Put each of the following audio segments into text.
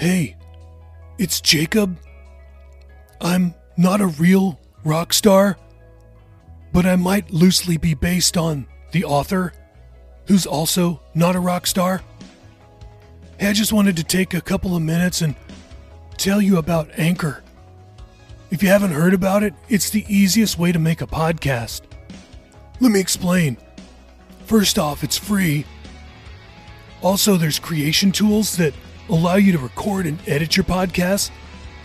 Hey, it's Jacob. I'm not a real rock star, but I might loosely be based on the author, who's also not a rock star. Hey, I just wanted to take a couple of minutes and tell you about Anchor. If you haven't heard about it, it's the easiest way to make a podcast. Let me explain. First off, it's free. Also, there's creation tools that allow you to record and edit your podcast,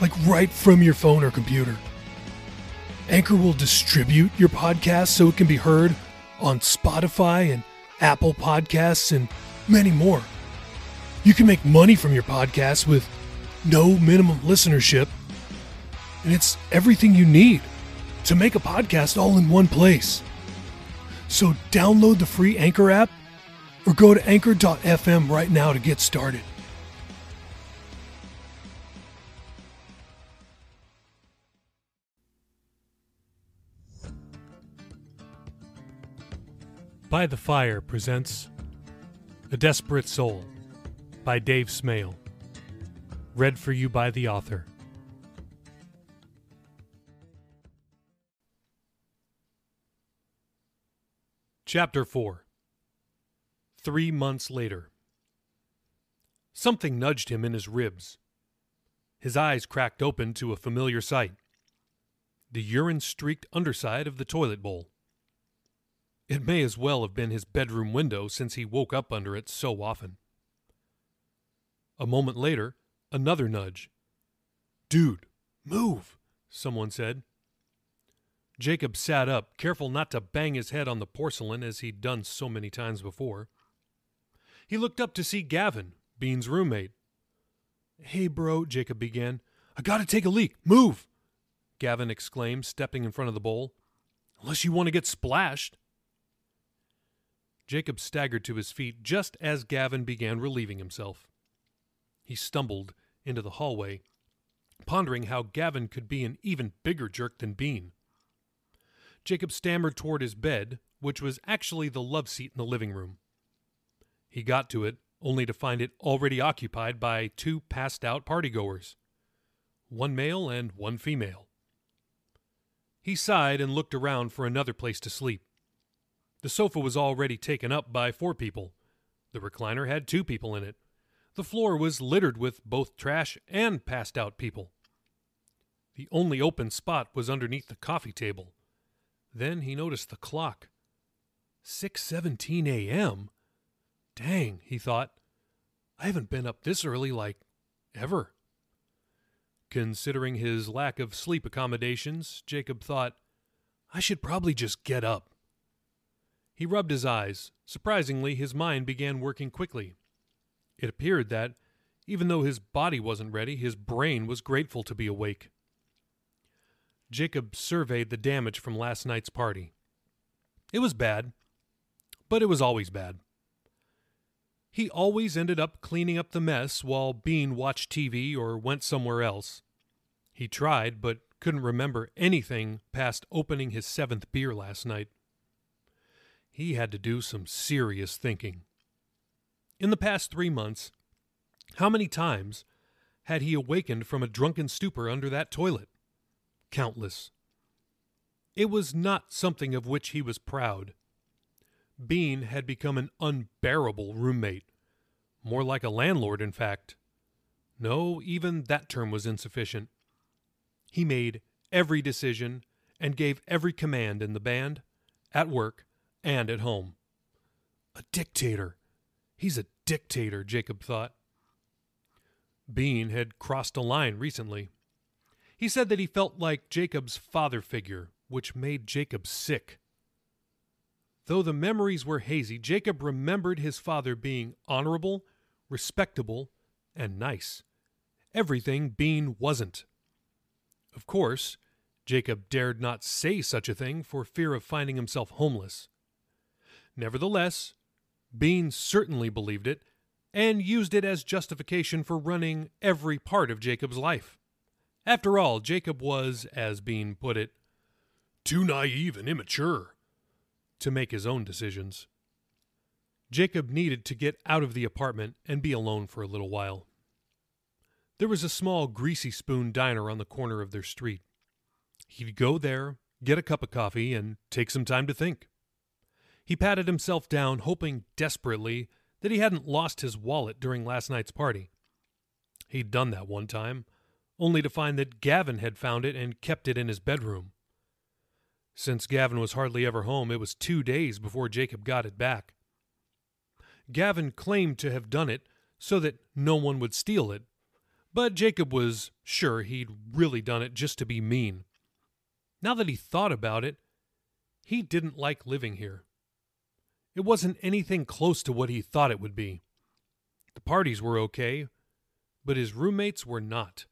like right from your phone or computer. Anchor will distribute your podcast so it can be heard on Spotify and Apple Podcasts and many more. You can make money from your podcast with no minimum listenership, and it's everything you need to make a podcast all in one place. So download the free Anchor app or go to anchor.fm right now to get started. By the Fire presents A Desperate Soul by Dave Smale. Read for you by the author. Chapter 4. 3 months later. Something nudged him in his ribs. His eyes cracked open to a familiar sight. The urine-streaked underside of the toilet bowl. It may as well have been his bedroom window since he woke up under it so often. A moment later, another nudge. "Dude, move," someone said. Jacob sat up, careful not to bang his head on the porcelain as he'd done so many times before. He looked up to see Gavin, Bean's roommate. "Hey, bro," Jacob began. "I gotta take a leak. Move!" Gavin exclaimed, stepping in front of the bowl. "Unless you want to get splashed." Jacob staggered to his feet just as Gavin began relieving himself. He stumbled into the hallway, pondering how Gavin could be an even bigger jerk than Bean. Jacob stammered toward his bed, which was actually the love seat in the living room. He got to it, only to find it already occupied by 2 passed-out partygoers, 1 male and 1 female. He sighed and looked around for another place to sleep. The sofa was already taken up by 4 people. The recliner had 2 people in it. The floor was littered with both trash and passed-out people. The only open spot was underneath the coffee table. Then he noticed the clock. 6:17 a.m.? Dang, he thought. I haven't been up this early, ever. Considering his lack of sleep accommodations, Jacob thought, I should probably just get up. He rubbed his eyes. Surprisingly, his mind began working quickly. It appeared that, even though his body wasn't ready, his brain was grateful to be awake. Jacob surveyed the damage from last night's party. It was bad, but it was always bad. He always ended up cleaning up the mess while Bean watched TV or went somewhere else. He tried, but couldn't remember anything past opening his 7th beer last night. He had to do some serious thinking. In the past 3 months, how many times had he awakened from a drunken stupor under that toilet? Countless. It was not something of which he was proud. Bean had become an unbearable roommate. More like a landlord, in fact. No, even that term was insufficient. He made every decision and gave every command in the band, at work, and at home. A dictator. He's a dictator, Jacob thought. Bean had crossed a line recently. He said that he felt like Jacob's father figure, which made Jacob sick. Though the memories were hazy, Jacob remembered his father being honorable, respectable, and nice. Everything Bean wasn't. Of course, Jacob dared not say such a thing for fear of finding himself homeless. Nevertheless, Bean certainly believed it and used it as justification for running every part of Jacob's life. After all, Jacob was, as Bean put it, too naive and immature to make his own decisions. Jacob needed to get out of the apartment and be alone for a little while. There was a small Greasy Spoon diner on the corner of their street. He'd go there, get a cup of coffee, and take some time to think. He patted himself down, hoping desperately that he hadn't lost his wallet during last night's party. He'd done that one time, only to find that Gavin had found it and kept it in his bedroom. Since Gavin was hardly ever home, it was 2 days before Jacob got it back. Gavin claimed to have done it so that no one would steal it, but Jacob was sure he'd really done it just to be mean. Now that he thought about it, he didn't like living here. It wasn't anything close to what he thought it would be. The parties were okay, but his roommates were not.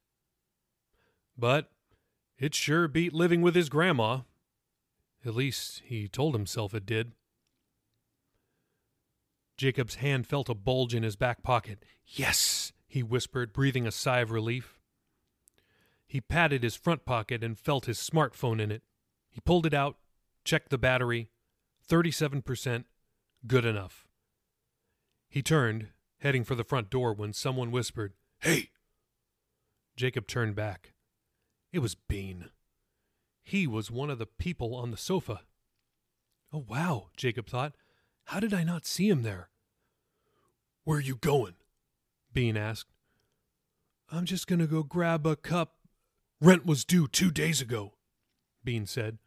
But it sure beat living with his grandma. At least he told himself it did. Jacob's hand felt a bulge in his back pocket. "Yes," he whispered, breathing a sigh of relief. He patted his front pocket and felt his smartphone in it. He pulled it out, checked the battery. 37%, good enough. He turned, heading for the front door when someone whispered, "Hey!" Jacob turned back. It was Bean. He was one of the people on the sofa. Oh, wow, Jacob thought. How did I not see him there? "Where are you going?" Bean asked. "I'm just going to go grab a cup." "Rent was due 2 days ago," Bean said.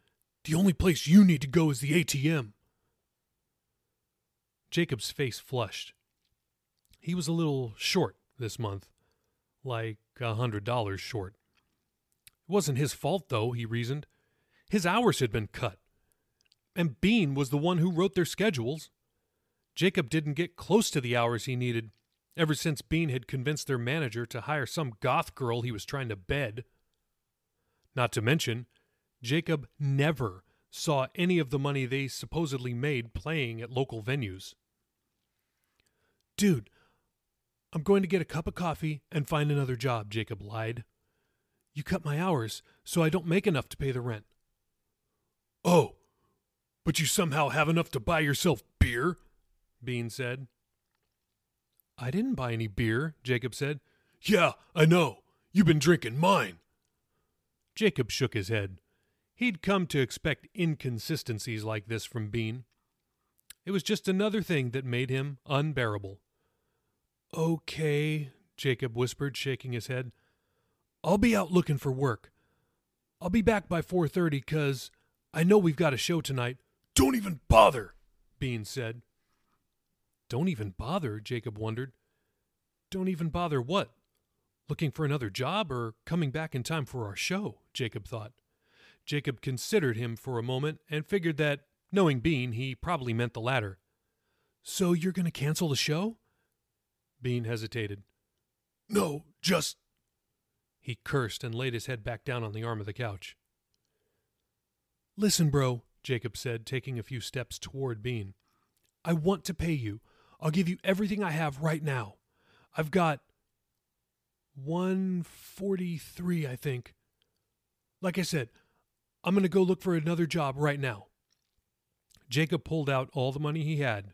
"The only place you need to go is the ATM." Jacob's face flushed. He was a little short this month, like $100 short. It wasn't his fault, though, he reasoned. His hours had been cut, and Bean was the one who wrote their schedules. Jacob didn't get close to the hours he needed ever since Bean had convinced their manager to hire some goth girl he was trying to bed. Not to mention, Jacob never saw any of the money they supposedly made playing at local venues. "Dude, I'm going to get a cup of coffee and find another job," Jacob lied. "You cut my hours, so I don't make enough to pay the rent." "Oh, but you somehow have enough to buy yourself beer?" Bean said. "I didn't buy any beer," Jacob said. "Yeah, I know. You've been drinking mine." Jacob shook his head. He'd come to expect inconsistencies like this from Bean. It was just another thing that made him unbearable. "Okay," Jacob whispered, shaking his head. "I'll be out looking for work. I'll be back by 4:30 'cause I know we've got a show tonight." "Don't even bother," Bean said. Don't even bother, Jacob wondered. Don't even bother what? Looking for another job or coming back in time for our show, Jacob thought. Jacob considered him for a moment and figured that, knowing Bean, he probably meant the latter. "So you're going to cancel the show?" Bean hesitated. "No, just..." He cursed and laid his head back down on the arm of the couch. "Listen, bro," Jacob said, taking a few steps toward Bean. "I want to pay you. I'll give you everything I have right now. I've got $143, I think. Like I said, I'm going to go look for another job right now." Jacob pulled out all the money he had.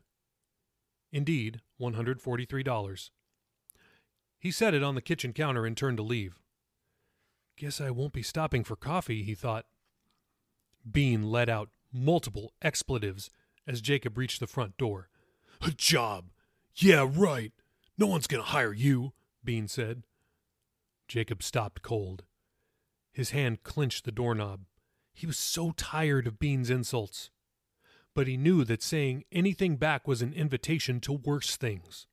Indeed, $143. He set it on the kitchen counter and turned to leave. Guess I won't be stopping for coffee, he thought. Bean let out multiple expletives as Jacob reached the front door. "A job? Yeah, right. No one's going to hire you," Bean said. Jacob stopped cold. His hand clenched the doorknob. He was so tired of Bean's insults. But he knew that saying anything back was an invitation to worse things.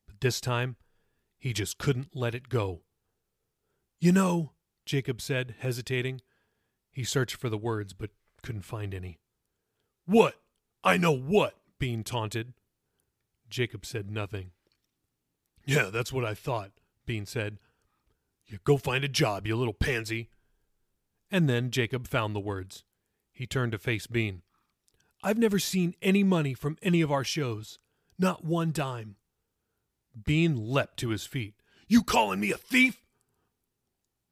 But this time, he just couldn't let it go. "You know," Jacob said, hesitating. He searched for the words, but couldn't find any. "What? I know what?" Bean taunted. Jacob said nothing. "Yeah, that's what I thought," Bean said. "You go find a job, you little pansy." And then Jacob found the words. He turned to face Bean. "I've never seen any money from any of our shows. Not one dime." Bean leapt to his feet. "You calling me a thief?"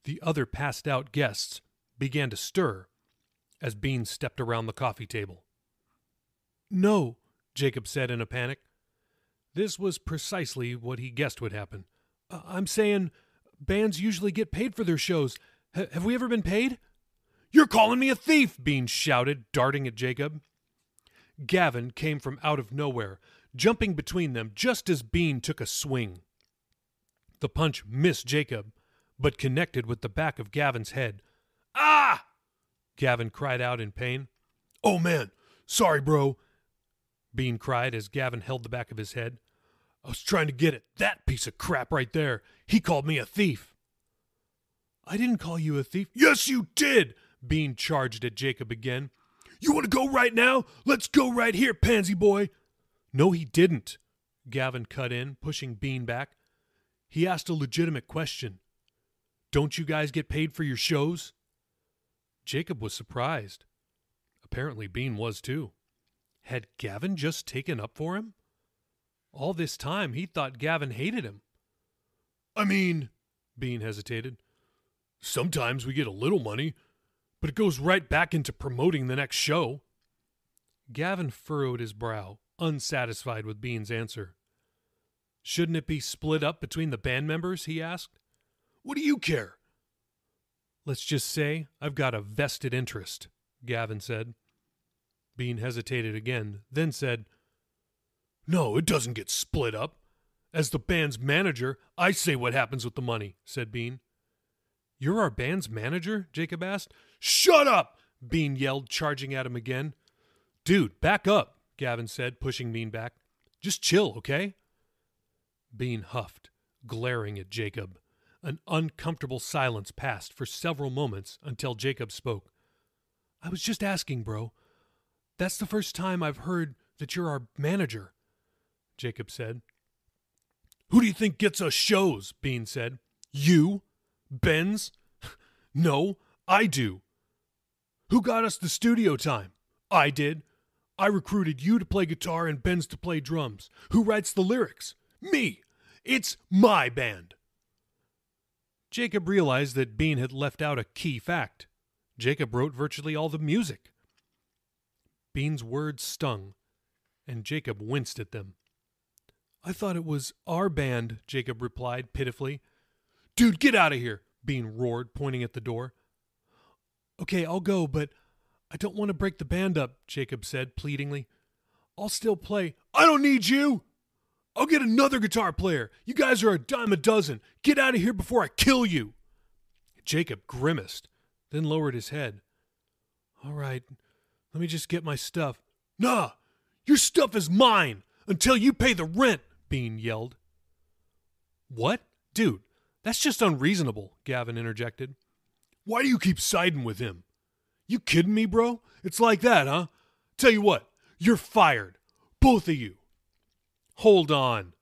The other passed-out guests began to stir as Bean stepped around the coffee table. "No," Jacob said in a panic. This was precisely what he guessed would happen. "I'm saying Bands usually get paid for their shows. Have we ever been paid?" "You're calling me a thief!" Bean shouted, darting at Jacob. Gavin came from out of nowhere, jumping between them just as Bean took a swing. The punch missed Jacob, but connected with the back of Gavin's head. "Ah!" Gavin cried out in pain. "Oh man, sorry bro," Bean cried as Gavin held the back of his head. "I was trying to get at that piece of crap right there. He called me a thief." "I didn't call you a thief." "Yes, you did!" Bean charged at Jacob again. "You want to go right now? Let's go right here, pansy boy." "No, he didn't," Gavin cut in, pushing Bean back. "He asked a legitimate question. Don't you guys get paid for your shows?" Jacob was surprised. Apparently Bean was too. Had Gavin just taken up for him? All this time he thought Gavin hated him. "I mean," Bean hesitated, "sometimes we get a little money, but it goes right back into promoting the next show." Gavin furrowed his brow, unsatisfied with Bean's answer. "Shouldn't it be split up between the band members?" he asked. "What do you care?" "Let's just say I've got a vested interest," Gavin said. Bean hesitated again, then said, "No, it doesn't get split up. As the band's manager, I say what happens with the money," said Bean. "You're our band's manager?" Jacob asked. "Shut up!" Bean yelled, charging at him again. "Dude, back up," Gavin said, pushing Bean back. "Just chill, okay?" Bean huffed, glaring at Jacob. An uncomfortable silence passed for several moments until Jacob spoke. "I was just asking, bro. That's the first time I've heard that you're our manager," Jacob said. "Who do you think gets us shows?" Bean said. "You? Benz?" "No, I do." "Who got us the studio time?" "I did. I recruited you to play guitar and Benz to play drums. Who writes the lyrics?" "Me. It's my band." Jacob realized that Bean had left out a key fact. Jacob wrote virtually all the music. Bean's words stung, and Jacob winced at them. "I thought it was our band," Jacob replied pitifully. "Dude, get out of here," Bean roared, pointing at the door. "Okay, I'll go, but I don't want to break the band up," Jacob said pleadingly. "I'll still play." "I don't need you. I'll get another guitar player. You guys are a dime a dozen. Get out of here before I kill you." Jacob grimaced, then lowered his head. "All right, let me just get my stuff." "Nah, your stuff is mine until you pay the rent," Bean yelled. "What? Dude, that's just unreasonable," Gavin interjected. "Why do you keep siding with him? You kidding me, bro? It's like that, huh? Tell you what, you're fired. Both of you." "Hold on.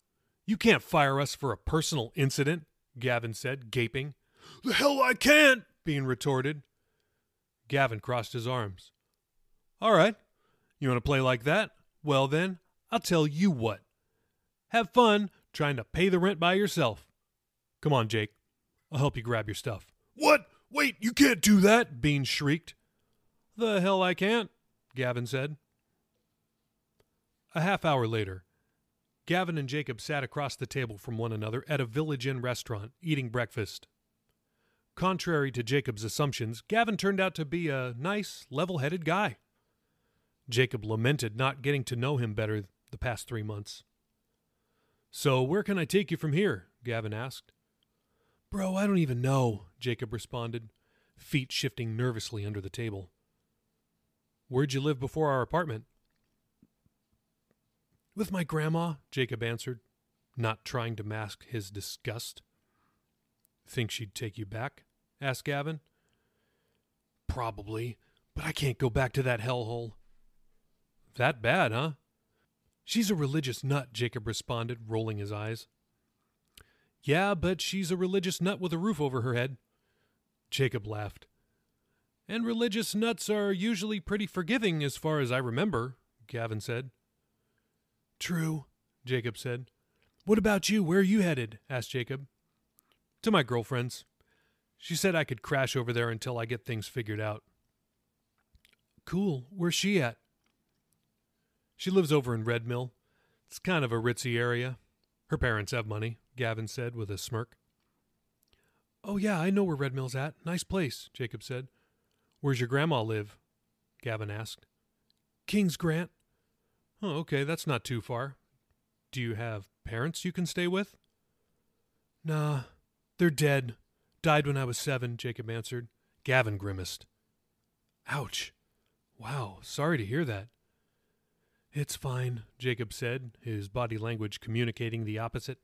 You can't fire us for a personal incident," Gavin said, gaping. "The hell I can't," Bean retorted. Gavin crossed his arms. "All right. You want to play like that? Well then, I'll tell you what. Have fun trying to pay the rent by yourself. Come on, Jake. I'll help you grab your stuff." "What? Wait, you can't do that," Bean shrieked. "The hell I can't," Gavin said. A half hour later, Gavin and Jacob sat across the table from one another at a Village Inn restaurant, eating breakfast. Contrary to Jacob's assumptions, Gavin turned out to be a nice, level-headed guy. Jacob lamented not getting to know him better the past 3 months. "So where can I take you from here?" Gavin asked. "Bro, I don't even know," Jacob responded, feet shifting nervously under the table. "Where'd you live before our apartment?" "With my grandma," Jacob answered, not trying to mask his disgust. "Think she'd take you back?" asked Gavin. "Probably, but I can't go back to that hellhole." "That bad, huh?" "She's a religious nut," Jacob responded, rolling his eyes. "Yeah, but she's a religious nut with a roof over her head." Jacob laughed. "And religious nuts are usually pretty forgiving as far as I remember," Gavin said. "True," Jacob said. "What about you? Where are you headed?" asked Jacob. "To my girlfriend's. She said I could crash over there until I get things figured out." "Cool. Where's she at?" "She lives over in Red Mill. It's kind of a ritzy area. Her parents have money," Gavin said with a smirk. Oh, yeah, I know where Red Mill's at. Nice place, Jacob said. Where's your grandma live? Gavin asked. King's Grant. Oh, okay, that's not too far. Do you have parents you can stay with? Nah, they're dead. Died when I was 7, Jacob answered. Gavin grimaced. Ouch. Wow, sorry to hear that. It's fine, Jacob said, his body language communicating the opposite.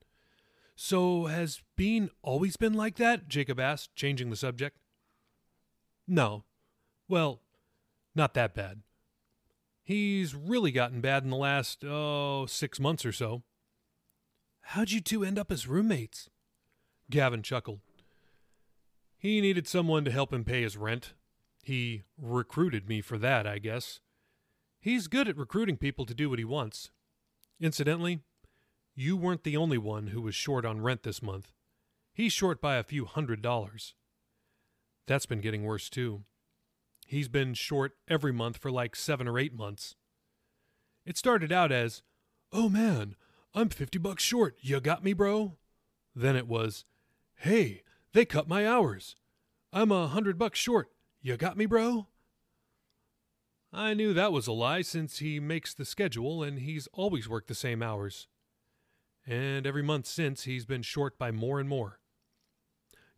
So, has Bean always been like that? Jacob asked, changing the subject. No. Well, not that bad. He's really gotten bad in the last, 6 months or so. How'd you two end up as roommates? Gavin chuckled. He needed someone to help him pay his rent. He recruited me for that, I guess. He's good at recruiting people to do what he wants. Incidentally, you weren't the only one who was short on rent this month. He's short by a few $100s. That's been getting worse, too. He's been short every month for like 7 or 8 months. It started out as, "Oh man, I'm $50 short. You got me, bro?" Then it was, "Hey, they cut my hours. I'm $100 short. You got me, bro?" I knew that was a lie since he makes the schedule and he's always worked the same hours. And every month since, he's been short by more and more.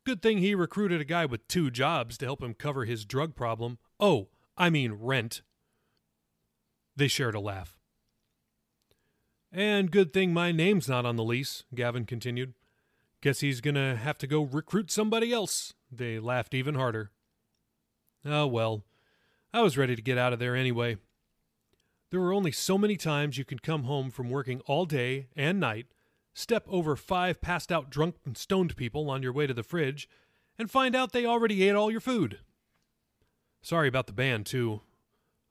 Good thing he recruited a guy with 2 jobs to help him cover his drug problem. Oh, I mean rent. They shared a laugh. And good thing my name's not on the lease, Gavin continued. Guess he's gonna have to go recruit somebody else. They laughed even harder. Oh well, I was ready to get out of there anyway. There were only so many times you could come home from working all day and night, step over 5 passed-out drunk and stoned people on your way to the fridge, and find out they already ate all your food. Sorry about the band, too.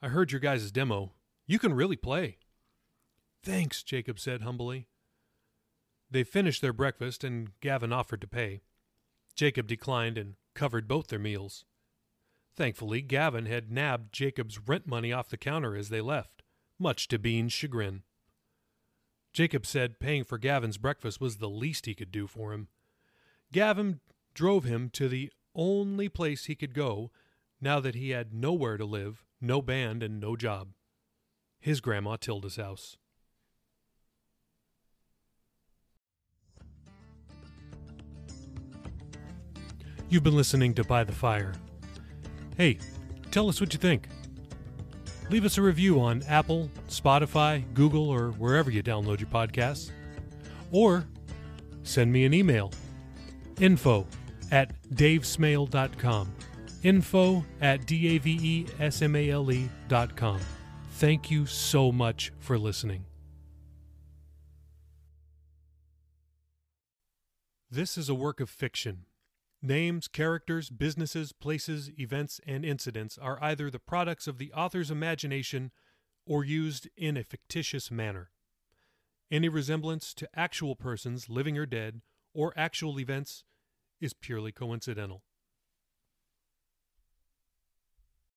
I heard your guys' demo. You can really play. Thanks, Jacob said humbly. They finished their breakfast, and Gavin offered to pay. Jacob declined and covered both their meals. Thankfully, Gavin had nabbed Jacob's rent money off the counter as they left, much to Bean's chagrin. Jacob said paying for Gavin's breakfast was the least he could do for him. Gavin drove him to the only place he could go now that he had nowhere to live, no band, and no job. His Grandma Tilda's house. You've been listening to By the Fire. Hey, tell us what you think. Leave us a review on Apple, Spotify, Google, or wherever you download your podcasts. Or send me an email. info@davesmail.com. info@davesmaile.com. Thank you so much for listening. This is a work of fiction. Names, characters, businesses, places, events, and incidents are either the products of the author's imagination or used in a fictitious manner. Any resemblance to actual persons, living or dead, or actual events is purely coincidental.